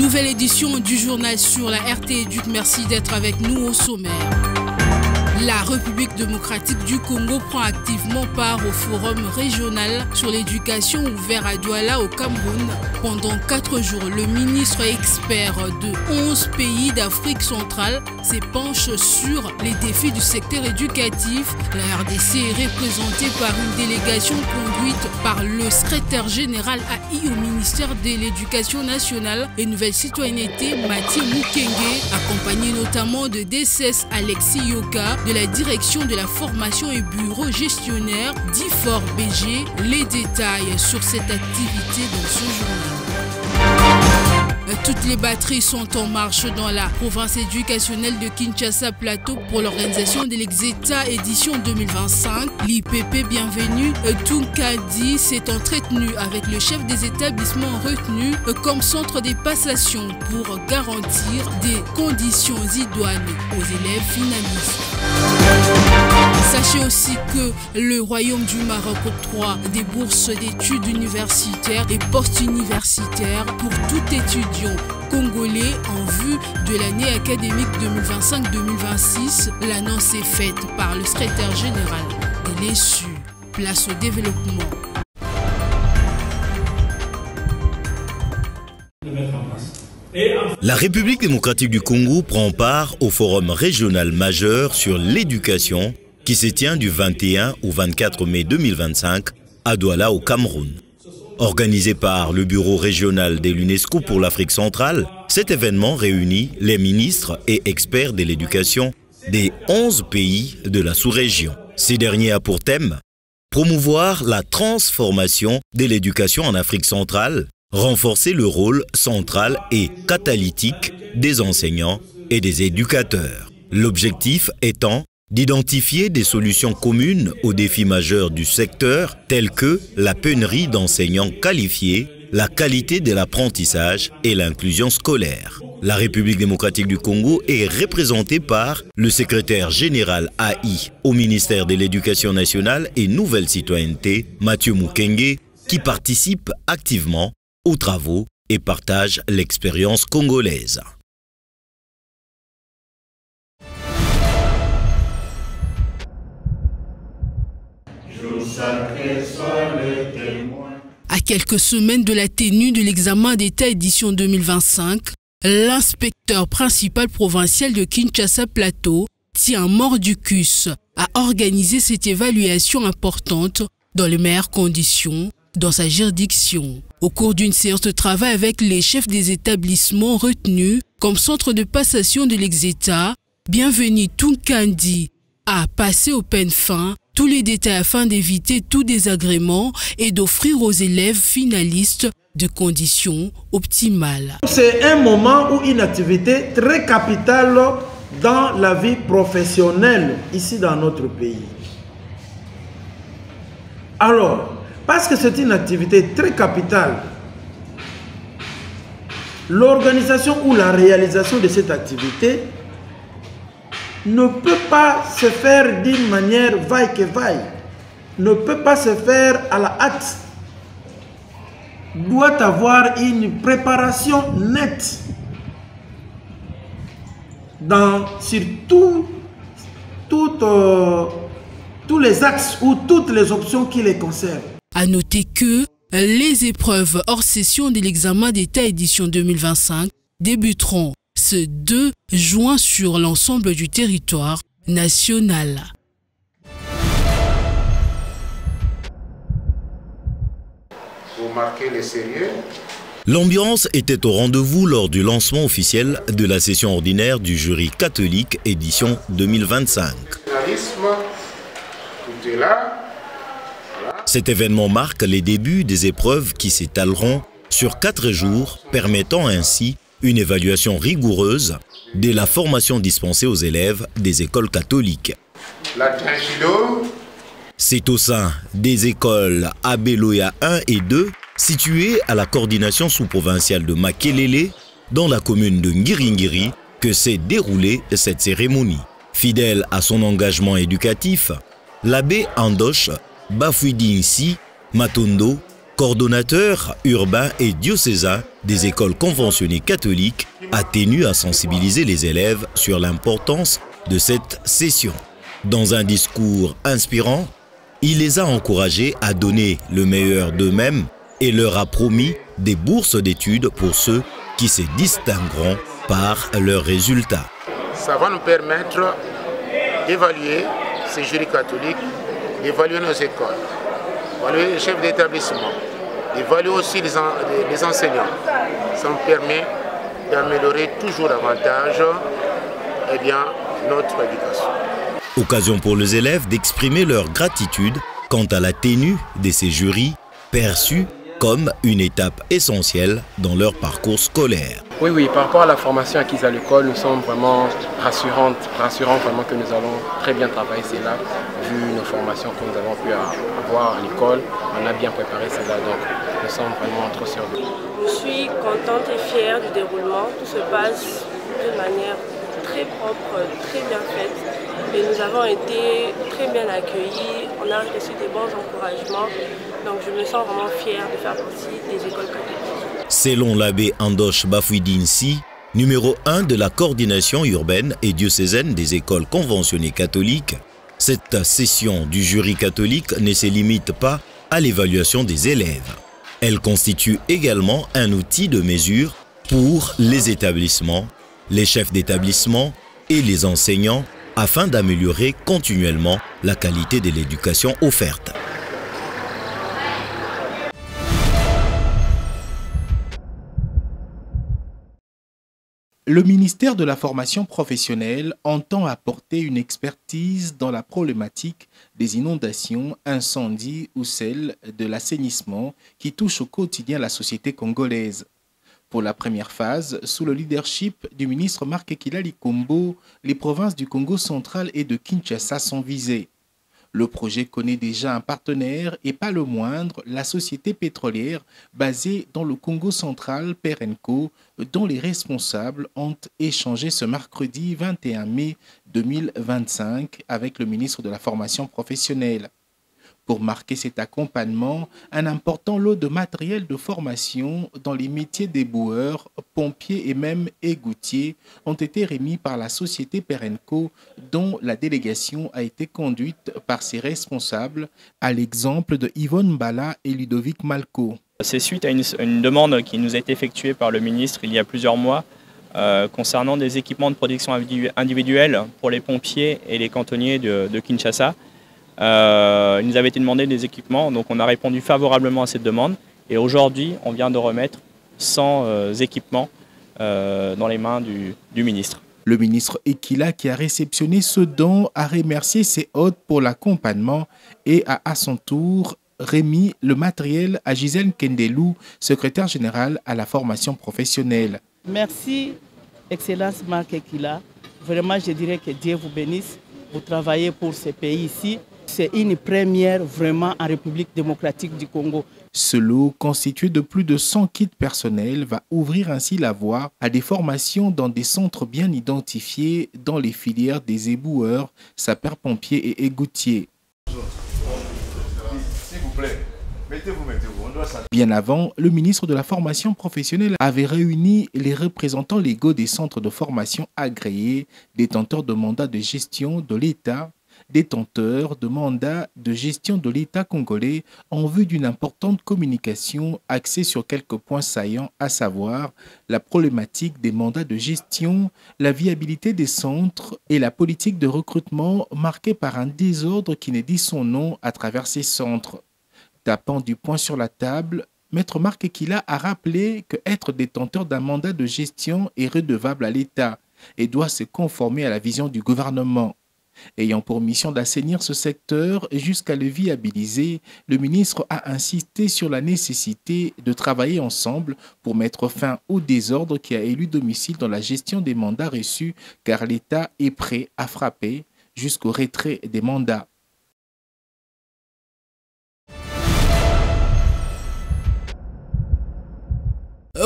Nouvelle édition du journal sur la RT Éduc. Merci d'être avec nous au sommaire. La République démocratique du Congo prend activement part au forum régional sur l'éducation ouvert à Douala au Cameroun. Pendant 4 jours, le ministre expert de 11 pays d'Afrique centrale s'épanche sur les défis du secteur éducatif. La RDC est représentée par une délégation conduite par le secrétaire général AI au ministère de l'Éducation nationale et Nouvelle Citoyenneté, Mathieu Mukenge, accompagné notamment de DCS Alexis Yoka, de la direction de la formation et bureau gestionnaire d'IFOR BG. Les détails sur cette activité dans ce journal. Toutes les batteries sont en marche dans la province éducationnelle de Kinshasa Plateau pour l'organisation de l'Exeta édition 2025. L'IPP Bienvenue Tunkadi s'est entretenu avec le chef des établissements retenus comme centre des passations pour garantir des conditions idoines aux élèves finalistes. Sachez aussi que le Royaume du Maroc octroie des bourses d'études universitaires et post-universitaires pour tout étudiant congolais en vue de l'année académique 2025-2026. L'annonce est faite par le secrétaire général de l'ESU. Place au développement. La République démocratique du Congo prend part au forum régional majeur sur l'éducation qui se tient du 21 au 24 mai 2025 à Douala au Cameroun. Organisé par le bureau régional de l'UNESCO pour l'Afrique centrale, cet événement réunit les ministres et experts de l'éducation des 11 pays de la sous-région. Ces derniers a pour thème promouvoir la transformation de l'éducation en Afrique centrale, renforcer le rôle central et catalytique des enseignants et des éducateurs. L'objectif étant d'identifier des solutions communes aux défis majeurs du secteur tels que la pénurie d'enseignants qualifiés, la qualité de l'apprentissage et l'inclusion scolaire. La République démocratique du Congo est représentée par le secrétaire général AI au ministère de l'Éducation nationale et Nouvelle Citoyenneté, Mathieu Mukenge, qui participe activement aux travaux et partage l'expérience congolaise. À quelques semaines de la tenue de l'examen d'État édition 2025, l'inspecteur principal provincial de Kinshasa Plateau tient mordicus à organiser cette évaluation importante dans les meilleures conditions dans sa juridiction. Au cours d'une séance de travail avec les chefs des établissements retenus comme centre de passation de l'Exeta, Bienvenue Tunkadi a passé au peigne fin tous les détails afin d'éviter tout désagrément et d'offrir aux élèves finalistes de conditions optimales. C'est un moment ou une activité très capitale dans la vie professionnelle ici dans notre pays. Alors, parce que c'est une activité très capitale, l'organisation ou la réalisation de cette activité ne peut pas se faire d'une manière vaille que vaille, ne peut pas se faire à la hâte, doit avoir une préparation nette sur tous les axes ou toutes les options qui les concernent. À noter que les épreuves hors session de l'examen d'État édition 2025 débuteront ce 2 juin sur l'ensemble du territoire national. Vous marquez le sérieux. L'ambiance était au rendez-vous lors du lancement officiel de la session ordinaire du jury catholique édition 2025. Tout est là. Cet événement marque les débuts des épreuves qui s'étaleront sur 4 jours, permettant ainsi une évaluation rigoureuse de la formation dispensée aux élèves des écoles catholiques. La tranche d'eau. C'est au sein des écoles Abeloya 1 et 2, situées à la coordination sous-provinciale de Makelele, dans la commune de Ngiringiri, que s'est déroulée cette cérémonie. Fidèle à son engagement éducatif, l'abbé Andoche Bafouidi Nsi Matondo coordonnateur urbain et diocésain des écoles conventionnées catholiques, a tenu à sensibiliser les élèves sur l'importance de cette session. Dans un discours inspirant, il les a encouragés à donner le meilleur d'eux-mêmes et leur a promis des bourses d'études pour ceux qui se distingueront par leurs résultats. Ça va nous permettre d'évaluer ces jurys catholiques, d'évaluer nos écoles, d'évaluer les chefs d'établissement, d'évaluer aussi les enseignants. Ça nous permet d'améliorer toujours davantage notre éducation. Occasion pour les élèves d'exprimer leur gratitude quant à la tenue de ces jurys perçus comme une étape essentielle dans leur parcours scolaire. Oui, par rapport à la formation acquise à l'école, nous sommes vraiment rassurants vraiment que nous allons très bien travailler cela, vu nos formations que nous avons pu avoir à l'école. On a bien préparé cela, donc nous sommes vraiment trop sûrs. Je suis contente et fière du déroulement. Tout se passe de manière très propre, très bien faite. Et nous avons été très bien accueillis. On a reçu des bons encouragements. Donc je me sens vraiment fière de faire partie des écoles catholiques. Selon l'abbé Andoche Bafouidinsi, numéro 1 de la coordination urbaine et diocésaine des écoles conventionnées catholiques, cette session du jury catholique ne se limite pas à l'évaluation des élèves. Elle constitue également un outil de mesure pour les établissements, les chefs d'établissement et les enseignants afin d'améliorer continuellement la qualité de l'éducation offerte. Le ministère de la formation professionnelle entend apporter une expertise dans la problématique des inondations, incendies ou celle de l'assainissement qui touche au quotidien la société congolaise. Pour la première phase, sous le leadership du ministre Marc Ekila Likombo, les provinces du Congo central et de Kinshasa sont visées. Le projet connaît déjà un partenaire et pas le moindre, la société pétrolière basée dans le Congo central, Perenco, dont les responsables ont échangé ce mercredi 21 mai 2025 avec le ministre de la formation professionnelle. Pour marquer cet accompagnement, un important lot de matériel de formation dans les métiers d'éboueurs, pompiers et même égoutiers ont été remis par la société Perenco, dont la délégation a été conduite par ses responsables, à l'exemple de Yvonne Bala et Ludovic Malco. C'est suite à une demande qui nous a été effectuée par le ministre il y a plusieurs mois concernant des équipements de protection individuelle pour les pompiers et les cantonniers de Kinshasa. Il nous avait été demandé des équipements, donc on a répondu favorablement à cette demande. Et aujourd'hui, on vient de remettre 100 équipements dans les mains du ministre. Le ministre Ekila, qui a réceptionné ce don, a remercié ses hôtes pour l'accompagnement et a à son tour remis le matériel à Gisèle Kendelou, secrétaire générale à la formation professionnelle. Merci, Excellence Marc Ekila. Vraiment, je dirais que Dieu vous bénisse. Vous travaillez pour ce pays ici. C'est une première vraiment en République démocratique du Congo. Ce lot, constitué de plus de 100 kits personnels, va ouvrir ainsi la voie à des formations dans des centres bien identifiés dans les filières des éboueurs, sapeurs-pompiers et égoutiers. S'il vous plaît, mettez-vous. Bien avant, le ministre de la formation professionnelle avait réuni les représentants légaux des centres de formation agréés, détenteurs de mandats de gestion de l'État, détenteurs de mandats de gestion de l'État congolais en vue d'une importante communication axée sur quelques points saillants, à savoir la problématique des mandats de gestion, la viabilité des centres et la politique de recrutement marquée par un désordre qui ne dit son nom à travers ces centres. Tapant du poing sur la table, Maître Marc Ekila a rappelé qu'être détenteur d'un mandat de gestion est redevable à l'État et doit se conformer à la vision du gouvernement. Ayant pour mission d'assainir ce secteur jusqu'à le viabiliser, le ministre a insisté sur la nécessité de travailler ensemble pour mettre fin au désordre qui a élu domicile dans la gestion des mandats reçus, car l'État est prêt à frapper jusqu'au retrait des mandats.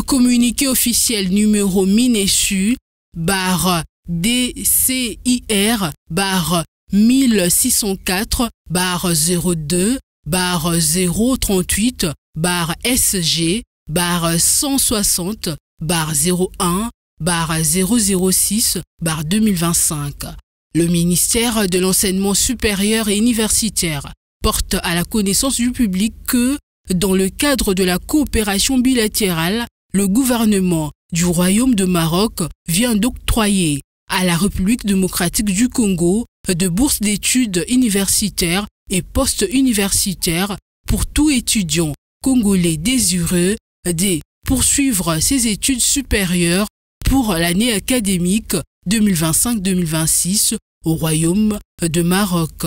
Communiqué officiel numéro MINESU DCIR 1604 02 038 160-100-006-2025. Le ministère de l'Enseignement supérieur et universitaire porte à la connaissance du public que, dans le cadre de la coopération bilatérale, le gouvernement du Royaume de Maroc vient d'octroyer à la République démocratique du Congo de bourses d'études universitaires et post-universitaires pour tout étudiant congolais désireux de poursuivre ses études supérieures pour l'année académique 2025-2026 au Royaume de Maroc.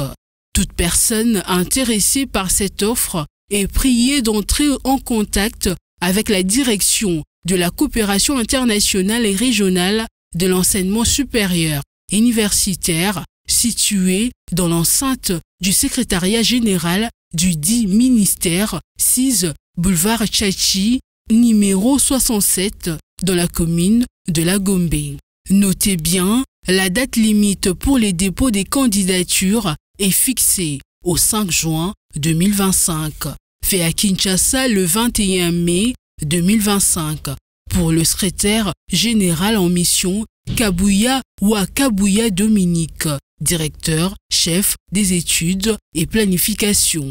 Toute personne intéressée par cette offre est priée d'entrer en contact avec la direction de la coopération internationale et régionale de l'enseignement supérieur et universitaire située dans l'enceinte du secrétariat général du dit ministère 6 boulevard Tchachi, numéro 67, dans la commune de la Gombe. Notez bien, la date limite pour les dépôts des candidatures est fixée au 5 juin 2025, fait à Kinshasa le 21 mai 2025, pour le secrétaire général en mission Kabuya Kabuya Dominique, directeur, chef des études et planification.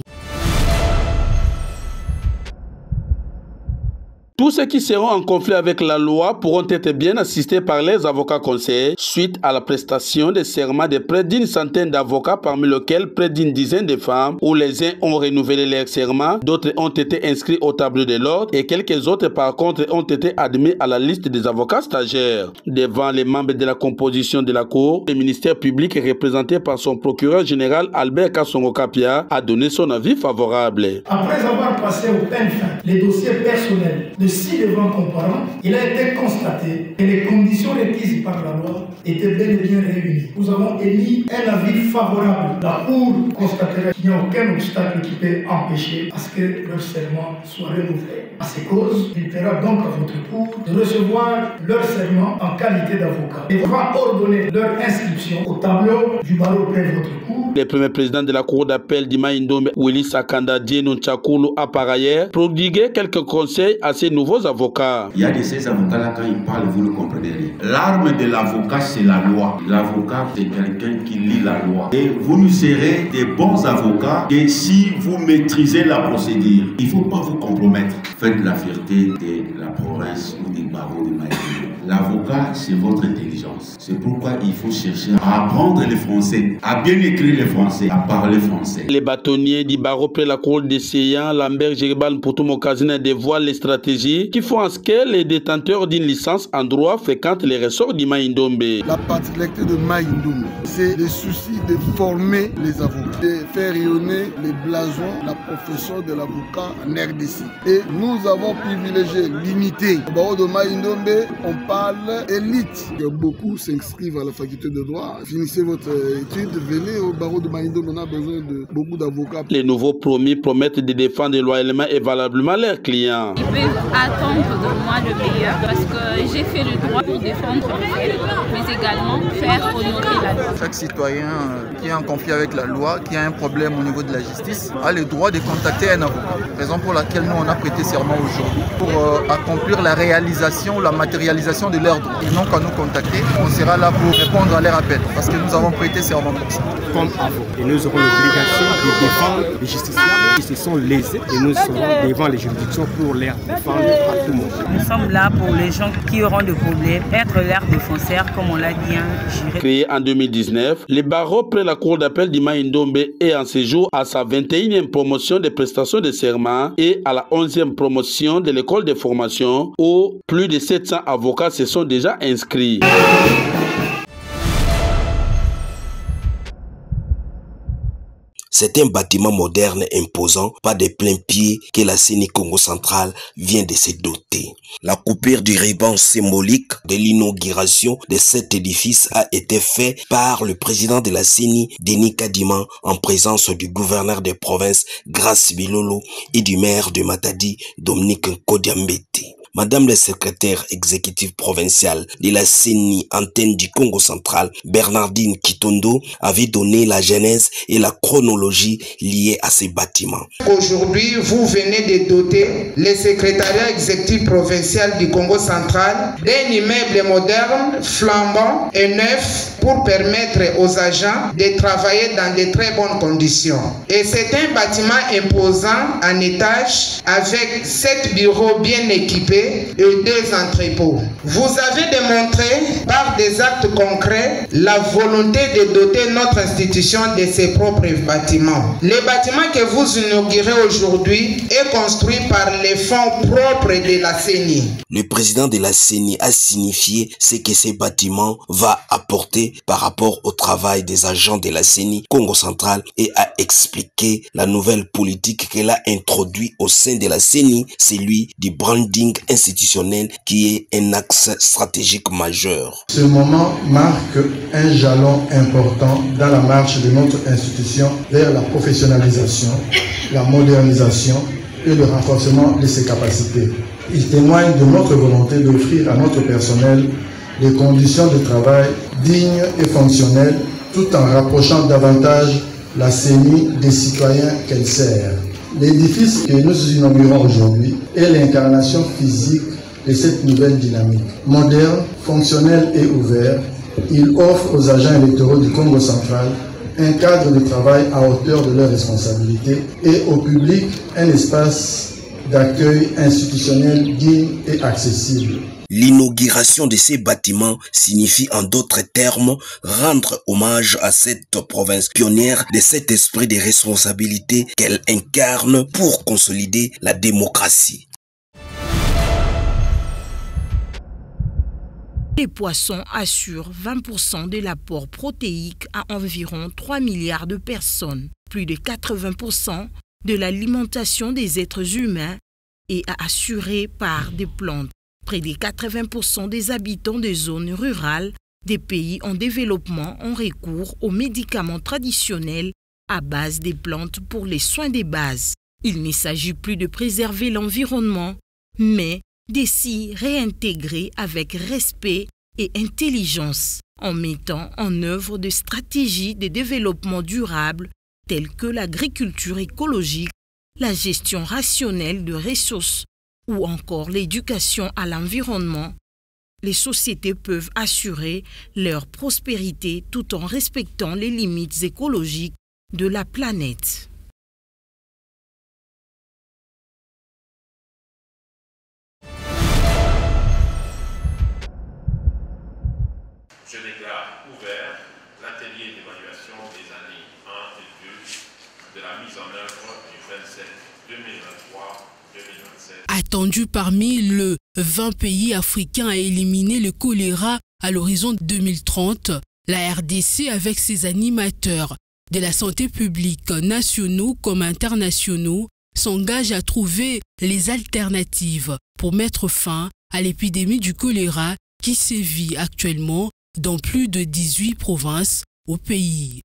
Tous ceux qui seront en conflit avec la loi pourront être bien assistés par les avocats conseillers suite à la prestation de serment de près d'une centaine d'avocats, parmi lesquels près d'une dizaine de femmes, où les uns ont renouvelé leur serment, d'autres ont été inscrits au tableau de l'ordre et quelques autres par contre ont été admis à la liste des avocats stagiaires. Devant les membres de la composition de la Cour, le ministère public représenté par son procureur général Albert Kassongo Kapia a donné son avis favorable. Après avoir passé au peine fin les dossiers personnels de 6 devant comparants, il a été constaté que les conditions requises par la loi étaient bel et bien réunies. Nous avons émis un avis favorable. La Cour constatera qu'il n'y a aucun obstacle qui peut empêcher à ce que leur serment soit renouvelé. À ces causes, il plaira donc à votre Cour de recevoir leur serment en qualité d'avocat et va ordonner leur inscription au tableau du barreau près de votre Cour. Le premier président de la Cour d'appel d'Ima Indombe, Willy Sakanda Dieno Tchakoulou, a par ailleurs prodigué quelques conseils à ces nouveaux avocats. Il y a de ces avocats-là, quand ils parlent, vous ne comprenez rien. L'arme de l'avocat, c'est la loi. L'avocat, c'est quelqu'un qui lit la loi. Et vous ne serez des bons avocats que si vous maîtrisez la procédure. Il ne faut pas vous compromettre. Faites la fierté de la province ou du barreau de Maïs. L'avocat, c'est votre intelligence. C'est pourquoi il faut chercher à apprendre le français, à bien écrire le français, à parler français. Les bâtonniers du barreau près la Cour des Seyans, Lambert Jéréban Poutoumokazine, dévoilent les stratégies qui font en ce que les détenteurs d'une licence en droit fréquentent les ressorts d'Ima Indombe. La particularité de Ma Indombe, c'est le souci de former les avocats, de faire rayonner les blasons, la profession de l'avocat en RDC. Et nous avons privilégié, limité. Au barreau de Ma Indombe, on parle élite. Beaucoup s'inscrivent à la faculté de droit. Finissez votre étude, venez au barreau de Ma Indombe, on a besoin de beaucoup d'avocats. Les nouveaux promis promettent de défendre loyalement et valablement leurs clients. Ils peuvent attendre de moi le meilleur parce que j'ai fait le droit pour défendre le fait, mais également faire honorer la loi. Chaque citoyen qui est en conflit avec la loi, qui a un problème au niveau de la justice, a le droit de contacter un avocat. Raison pour laquelle nous on a prêté serment aujourd'hui pour accomplir la réalisation, la matérialisation de leurs droits. Ils n'ont qu'à nous contacter, on sera là pour répondre à leur appel parce que nous avons prêté serment pour ça. Comme avocats, et nous aurons l'obligation de défendre les justiciables qui se sont lésés et nous serons devant les juridictions pour les défendre à tout moment. Nous sommes là pour les gens qui auront des problèmes, être leur défenseur comme on l'a bien géré. Créé en 2019, le barreau près la Cour d'appel d'Ima Indombe est en séjour à sa 21e promotion des prestations de serment et à la 11e promotion de l'école de formation où plus de 700 avocats se sont déjà inscrits. C'est un bâtiment moderne imposant, pas de plein pied que la CENI Congo Central vient de se doter. La coupure du ruban symbolique de l'inauguration de cet édifice a été faite par le président de la CENI, Denis Kadima, en présence du gouverneur de province, Grace Bilolo, et du maire de Matadi, Dominique Nkodiambete. Madame le secrétaire exécutif provincial de la CENI antenne du Congo central, Bernardine Kitondo, avait donné la genèse et la chronologie liée à ces bâtiments. Aujourd'hui, vous venez de doter le secrétariat exécutif provincial du Congo central d'un immeuble moderne, flambant et neuf pour permettre aux agents de travailler dans de très bonnes conditions. Et c'est un bâtiment imposant en étage avec 7 bureaux bien équipés et 2 entrepôts. Vous avez démontré par des actes concrets la volonté de doter notre institution de ses propres bâtiments. Le bâtiment que vous inaugurez aujourd'hui est construit par les fonds propres de la CENI. Le président de la CENI a signifié ce que ces bâtiments vont apporter par rapport au travail des agents de la CENI Congo central et a expliqué la nouvelle politique qu'elle a introduite au sein de la CENI, celui du branding institutionnel qui est un axe stratégique majeur. Ce moment marque un jalon important dans la marche de notre institution vers la professionnalisation, la modernisation et le renforcement de ses capacités. Il témoigne de notre volonté d'offrir à notre personnel des conditions de travail dignes et fonctionnelles tout en rapprochant davantage la CENI des citoyens qu'elle sert. L'édifice que nous inaugurons aujourd'hui est l'incarnation physique de cette nouvelle dynamique. Moderne, fonctionnel et ouvert, il offre aux agents électoraux du Congo central un cadre de travail à hauteur de leurs responsabilités et au public un espace d'accueil institutionnel digne et accessible. L'inauguration de ces bâtiments signifie en d'autres termes rendre hommage à cette province pionnière de cet esprit de responsabilité qu'elle incarne pour consolider la démocratie. Les poissons assurent 20% de l'apport protéique à environ 3 milliards de personnes. Plus de 80% de l'alimentation des êtres humains est assurée par des plantes. Près de 80% des habitants des zones rurales des pays en développement ont recours aux médicaments traditionnels à base des plantes pour les soins des bases. Il ne s'agit plus de préserver l'environnement, mais de s'y réintégrer avec respect et intelligence en mettant en œuvre des stratégies de développement durable telles que l'agriculture écologique, la gestion rationnelle de ressources ou encore l'éducation à l'environnement. Les sociétés peuvent assurer leur prospérité tout en respectant les limites écologiques de la planète. Je déclare ouvert l'atelier d'évaluation des années 1 et 2 de la mise en œuvre du 27 2023-2027. Attendu parmi le 20 pays africains à éliminer le choléra à l'horizon 2030, la RDC avec ses animateurs de la santé publique nationaux comme internationaux s'engage à trouver les alternatives pour mettre fin à l'épidémie du choléra qui sévit actuellement dans plus de 18 provinces au pays.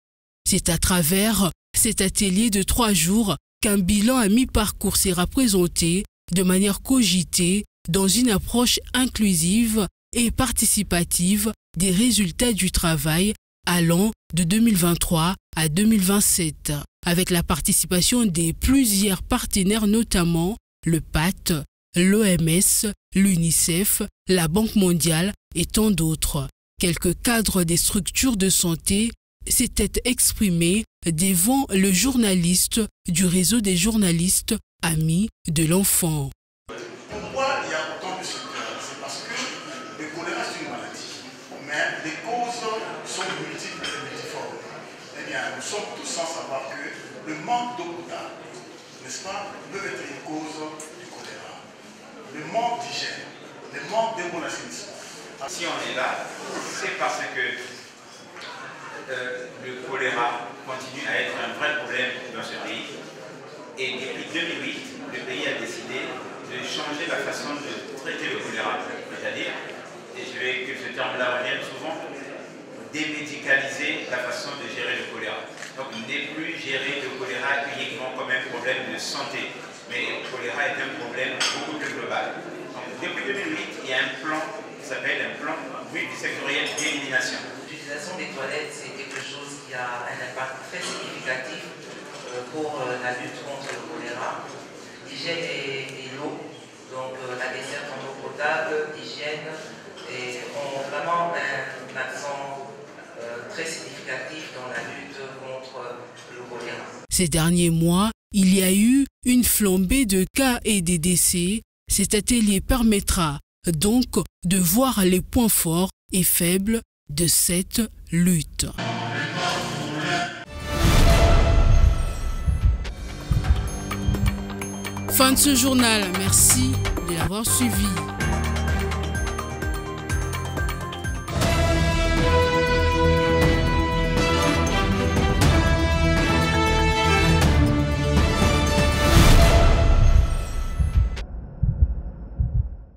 C'est à travers cet atelier de 3 jours qu'un bilan à mi-parcours sera présenté de manière cogitée dans une approche inclusive et participative des résultats du travail allant de 2023 à 2027, avec la participation des plusieurs partenaires, notamment le PAT, l'OMS, l'UNICEF, la Banque mondiale et tant d'autres. Quelques cadres des structures de santé s'étaient exprimés devant le journaliste du réseau des journalistes amis de l'enfant. Pourquoi il y a autant de secteurs? C'est parce que le choléra c'est une maladie, mais les causes sont multiples et multiformes. Eh bien, nous sommes tous sans savoir que le manque d'eau potable, n'est-ce pas, peut être une cause du choléra. Le manque d'hygiène, le manque de bon assainissement. Si on est là, c'est parce que le choléra continue à être un vrai problème dans ce pays. Et depuis 2008, le pays a décidé de changer la façon de traiter le choléra. C'est-à-dire, et je vais que ce terme-là revienne souvent, démédicaliser la façon de gérer le choléra. Donc, ne plus gérer le choléra uniquement comme un problème de santé, mais le choléra est un problème beaucoup plus global. Donc, depuis 2008, il y a un plan qui s'appelle un plan multisectoriel d'élimination. L'utilisation des toilettes, c'est quelque chose qui a un impact très significatif pour la lutte contre le choléra. L'hygiène et l'eau, donc la desserte en eau potable, l'hygiène, ont vraiment un accent très significatif dans la lutte contre le choléra. Ces derniers mois, il y a eu une flambée de cas et des décès. Cet atelier permettra donc de voir les points forts et faibles de cette lutte. Fin de ce journal, merci de l'avoir suivi.